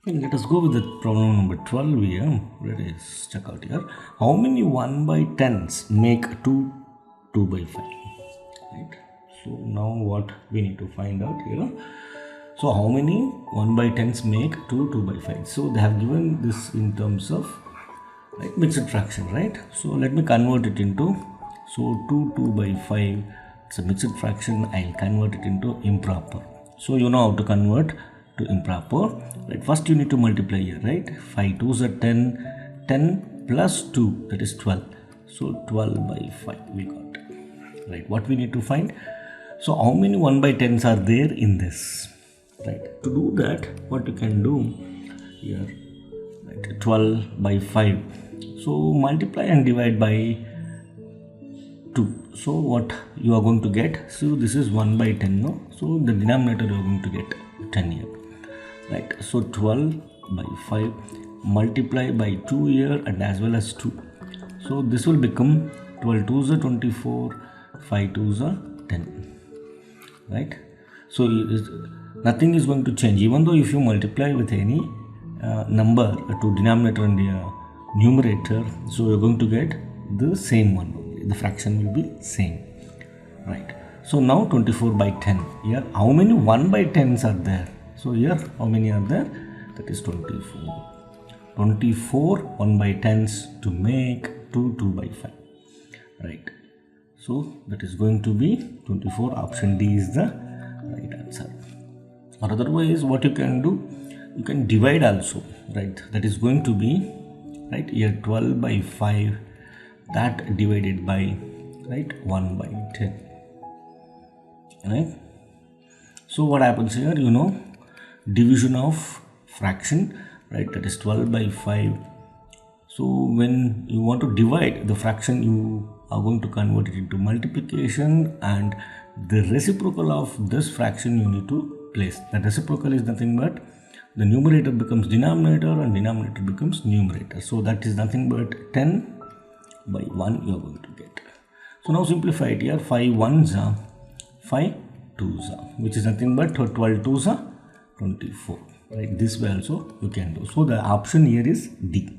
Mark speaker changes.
Speaker 1: And let us go with the problem number 12 here. Let us check out here. How many 1 by 10s make 2 by 5? Right. So now what we need to find out here. So how many 1 by 10s make 2 by 5? So they have given this in terms of mixed fraction, right? So let me convert it into, so 2 by 5, it's a mixed fraction. I'll convert it into improper. So you know how to convert to improper, right? First you need to multiply here, right? 5 2s are 10, 10 plus 2, that is 12. So 12 by 5 we got, right? What we need to find, so how many 1 by 10s are there in this, right? To do that, what you can do here, right? 12 by 5, so multiply and divide by 2. So what you are going to get, so this is 1 by 10, no? So the denominator you are going to get 10 here, right? So 12 by 5 multiply by 2 here and as well as 2. So this will become 12 2s are 24, 5 2s are 10, right? So nothing is going to change, even though if you multiply with any number to denominator and numerator, so you're going to get the same one. The fraction will be same, right? So now 24 by 10 here, how many 1 by 10s are there? So here how many are there? That is 24. 24 1 by 10s to make 2 by 5, right? So that is going to be 24. Option D is the right answer. Or otherwise what you can do, you can divide also, right? That is going to be, right, here 12 by 5, that divided by, right, 1 by 10, right? So what happens here, you know, division of fraction, right? That is 12 by 5. So when you want to divide the fraction, you are going to convert it into multiplication, and the reciprocal of this fraction you need to place. The reciprocal is nothing but the numerator becomes denominator and denominator becomes numerator. So that is nothing but 10 by 1 you are going to get. So now simplify it here. 5 1s are 5 2s are, which is nothing but 12 2s are 24, right? This way also you can do. So the option here is D.